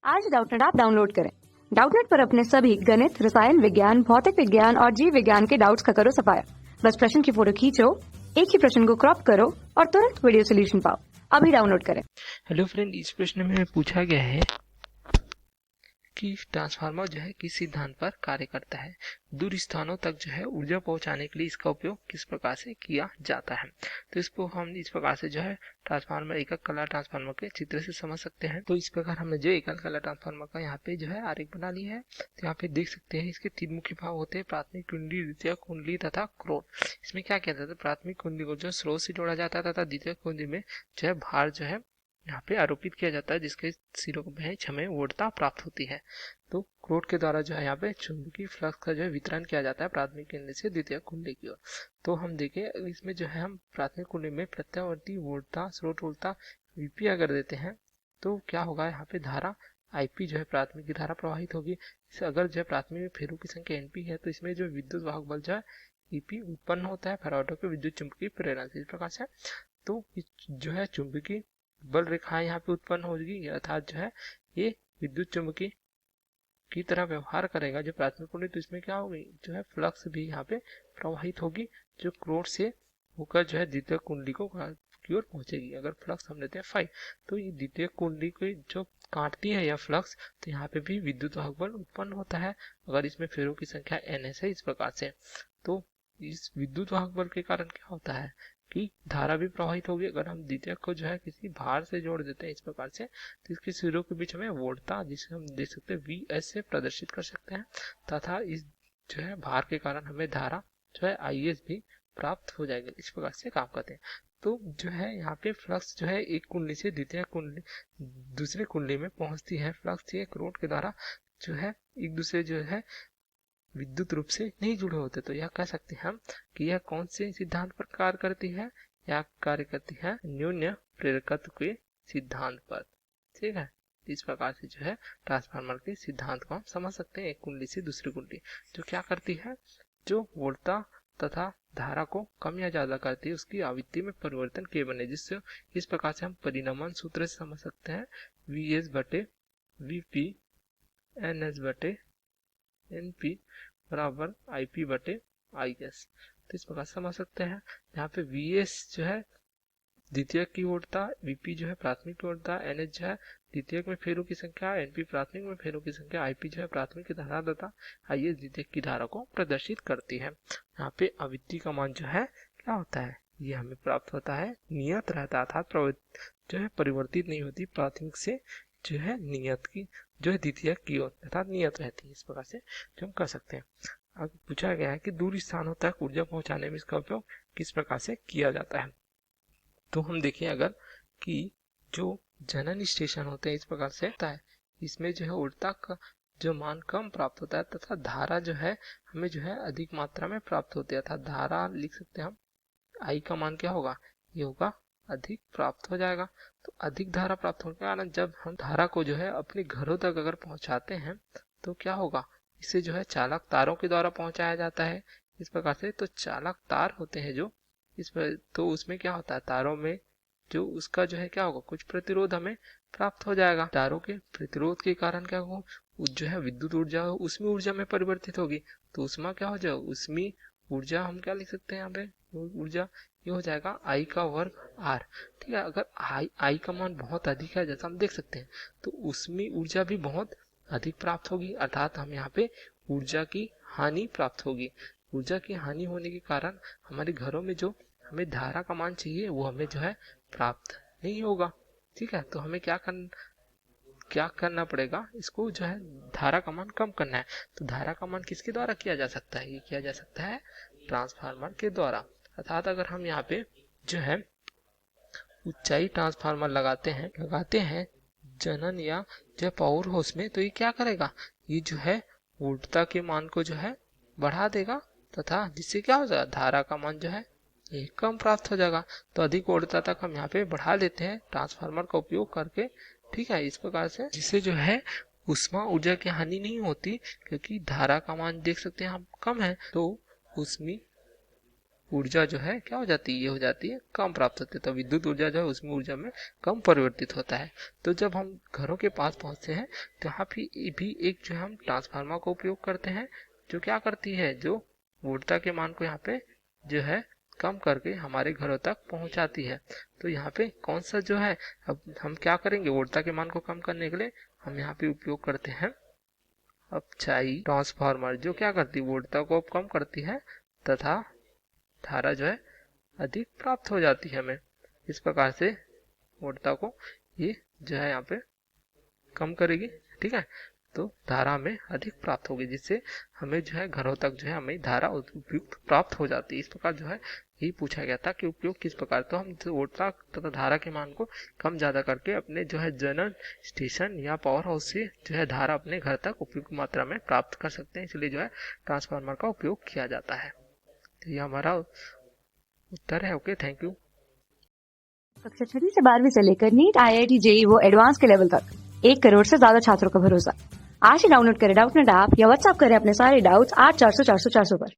आज Doubtnut app download करें। Doubtnut पर अपने सभी गणित, रसायन विज्ञान, भौतिक विज्ञान और जीव विज्ञान के डाउट्स का करो सफाया। बस प्रश्न की फोटो खींचो, एक ही प्रश्न को क्रॉप करो और तुरंत वीडियो सोल्यूशन पाओ। अभी डाउनलोड करें। हेलो फ्रेंड, इस प्रश्न में पूछा गया है कि ट्रांसफार्मर जो है किस सिद्धांत पर कार्य करता है। दूर स्थानों तक जो है ऊर्जा पहुंचाने के लिए इसका उपयोग किस प्रकार से किया जाता है। तो इसको हम इस प्रकार से जो है ट्रांसफार्मर, एकल कला ट्रांसफार्मर के चित्र से समझ सकते हैं। तो इस प्रकार हमने जो एकल कला ट्रांसफार्मर का यहाँ पे जो है आरेख बना लिया है। तो यहाँ पे देख सकते हैं इसके तीन मुख्य भाग होते हैं: प्राथमिक कुंडली, द्वितीय कुंडली तथा क्रोध। इसमें क्या किया जाता है, प्राथमिक कुंडली को जो स्रोत से जोड़ा जाता है तथा द्वितीय कुंडली में जो है भार जो है यहाँ पे आरोपित किया जाता है, जिसके सिरों में हमें वोल्टता प्राप्त होती है। तो क्रोड के द्वारा जो है यहाँ पे चुंबकीय फ्लक्स का जो है वितरण किया जाता है प्राथमिक कुंडली से द्वितीय कुंडली की ओर। तो हम देखें इसमें जो है हम प्राथमिक कुंडली में प्रत्यावर्ती वोल्टता, स्रोत वोल्टता वीपी अगर देते हैं तो क्या होगा, यहाँ पे धारा आईपी जो है प्राथमिक की धारा प्रवाहित होगी। अगर जो है प्राथमिक में फेरों की संख्या एनपी है तो इसमें जो विद्युत वाहक बल जो है ईपी उत्पन्न होता है फैराडे के विद्युत चुंबकीय प्रेरण से। इस प्रकार से तो जो है चुंबकीय बल रेखाएं यहाँ पे उत्पन्न होगी, अर्थात जो है ये विद्युत चुंबकीय की तरह व्यवहार करेगा जो प्राथमिक कुंडली। तो इसमें क्या होगी, जो है फ्लक्स भी यहाँ पे प्रवाहित होगी जो क्रोड से होकर जो है द्वितीय कुंडली की ओर पहुंचेगी। अगर फ्लक्स हम लेते हैं 5 तो ये द्वितीय कुंडली को जो काटती है यह फ्लक्स, तो यहाँ पे भी विद्युत वाहक बल उत्पन्न होता है अगर इसमें फेरों की संख्या NS है। इस प्रकार से तो इस विद्युत वाहक बल के कारण क्या होता है कि धारा भी प्रवाहित होगी। अगर हम द्वितीयक को जो है किसी भार से जोड़ देते हैं इस प्रकार से, तो इसके सिरों के बीच में वोल्टता, जिसे हम देख सकते हैं VS से प्रदर्शित कर सकते हैं, तथा इस जो है भार के कारण हमें धारा जो है IS भी प्राप्त हो जाएगी। इस प्रकार से काम करते हैं। तो जो है यहाँ पे फ्लक्स जो है एक कुंडली से द्वितीय कुंडली, दूसरी कुंडली में पहुंचती है। फ्लक्स ये क्रोड के द्वारा जो है एक दूसरे जो है विद्युत रूप से नहीं जुड़े होते। तो यह कह सकते हैं हम कि यह कौन से सिद्धांत पर कार्य करती है, यह कार्य करती है न्यून प्रेरकत्व के सिद्धांत पर। ठीक है, इस प्रकार से जो है ट्रांसफार्मर के सिद्धांत को हम समझ सकते हैं। एक कुंडली से दूसरी कुंडली जो क्या करती है, जो वोल्टता तथा धारा को कम या ज्यादा करती है, उसकी आवृत्ति में परिवर्तन के बने, जिससे इस प्रकार से हम परिणामन सूत्र से समझ सकते हैं VS बटे VP NS बटे NP बराबर IP बटे IS। तो इस प्रकार समझ सकते हैं। यहाँ पे VS जो है द्वितीयक की वोल्टता, VP जो है प्राथमिक की वोल्टता, NS जो है द्वितीयक में फेरों की संख्या, NP प्राथमिक में फेरों की संख्या, IP जो है प्राथमिक की धारा तथा IS द्वितीयक की धारा को प्रदर्शित करती है। यहाँ पे आवृत्ति का मान जो है क्या होता है, ये हमें प्राप्त होता है नियत रहता, अर्थात जो है परिवर्तित नहीं होती, प्राथमिक से जो है नियत की जो है द्वितीयक की ओर अर्थात नियत रहती है। इस प्रकार से जो हम कर सकते हैं। आगे पूछा गया है कि दूर स्थानों तक ऊर्जा पहुंचाने में इसका उपयोग किस प्रकार से किया जाता है। तो हम देखें अगर कि जो जनन स्टेशन होते हैं इस प्रकार से होता है, इसमें जो है ऊर्जा का जो मान कम प्राप्त होता है तथा धारा जो है हमें जो है अधिक मात्रा में प्राप्त होती है, अर्थात धारा लिख सकते हैं हम आई का मान क्या होगा, ये होगा अधिक प्राप्त हो जाएगा। तो अधिक धारा प्राप्त होने के कारण जब हम धारा को जो है अपने घरों तक अगर पहुंचाते हैं तो क्या होगा, इसे जो है चालक तारों के द्वारा पहुंचाया जाता है इस प्रकार से। तो चालक तार होते हैं जो तो उसमें क्या होता है, तारों में जो उसका जो है क्या होगा, कुछ प्रतिरोध हमें प्राप्त हो जाएगा। तारों के प्रतिरोध के कारण क्या होगा, जो है विद्युत ऊर्जा उसमें ऊर्जा में परिवर्तित होगी। तो उसमें क्या हो जाएगा, उसमें ऊर्जा हम क्या लिख सकते हैं यहाँ पे, ऊर्जा ये हो जाएगा I का वर्ग R। ठीक है, अगर I का मान बहुत अधिक है जैसा हम देख सकते हैं, तो उसमें ऊर्जा भी बहुत अधिक प्राप्त होगी, अर्थात हम यहाँ पे ऊर्जा की हानि प्राप्त होगी। ऊर्जा की हानि होने के कारण हमारे घरों में जो हमें धारा का मान चाहिए वो हमें जो है प्राप्त नहीं होगा। ठीक है, तो हमें क्या करना पड़ेगा, इसको जो है धारा का मान कम करना है। तो धारा का मान किसके द्वारा किया जा सकता है, ये किया जा सकता है ट्रांसफार्मर के द्वारा। अर्थात अगर हम यहाँ पे जो है ऊंचाई ट्रांसफार्मर लगाते हैं जनन या जो पावर हाउस में, तो ये क्या करेगा, ये जो है वोल्टता के मान को जो है बढ़ा देगा तथा जिससे क्या हो जाएगा, धारा का मान जो है ये कम प्राप्त हो जाएगा। तो अधिक वोल्टता तक हम यहाँ पे बढ़ा देते हैं ट्रांसफार्मर का उपयोग करके। ठीक है, इस प्रकार से जिससे जो है उष्मा ऊर्जा की हानि नहीं होती, क्योंकि धारा का मान देख सकते हैं हम कम है, तो उसमें ऊर्जा जो है क्या हो जाती है, ये हो जाती है कम प्राप्त होती है। तो विद्युत ऊर्जा जो है उसमें ऊर्जा में कम परिवर्तित होता है। तो जब हम घरों के पास पहुंचते हैं तो यहाँ भी एक जो है हम ट्रांसफार्मर का उपयोग करते हैं, जो क्या करती है, जो वोल्टता के मान को यहाँ पे जो है कम करके हमारे घरों तक पहुंचाती है। तो यहाँ पे कौन सा जो है, अब हम क्या करेंगे, वोल्टता के मान को कम करने के लिए हम यहाँ पे उपयोग करते हैं अपचाई ट्रांसफार्मर, जो क्या करती है, वोल्टता को कम करती है तथा धारा जो है अधिक प्राप्त हो जाती है हमें। इस प्रकार से वोल्टता को ये जो है यहाँ पे कम करेगी, ठीक है। तो धारा हमें अधिक प्राप्त होगी, जिससे हमें जो है घरों तक जो है हमें धारा उपयुक्त प्राप्त हो जाती है। इस प्रकार जो है यही पूछा गया था कि उपयोग किस प्रकार। तो हम वोल्टता तथा धारा के मान को कम ज्यादा करके अपने जो है जनरल स्टेशन या पावर हाउस से जो है धारा अपने घर तक उपयुक्त मात्रा में प्राप्त कर सकते हैं, इसलिए जो है ट्रांसफार्मर का उपयोग किया जाता है। तो ये हमारा उत्तर है। Okay, thank you. कक्षा 6 से 12वीं से लेकर नीट, IIT, JEE वो एडवांस के लेवल तक 1 करोड़ से ज्यादा छात्रों का भरोसा। आज ही डाउनलोड करें डाउटनेट ऐप या व्हाट्सएप करें अपने सारे डाउट्स 8400 400 400 पर।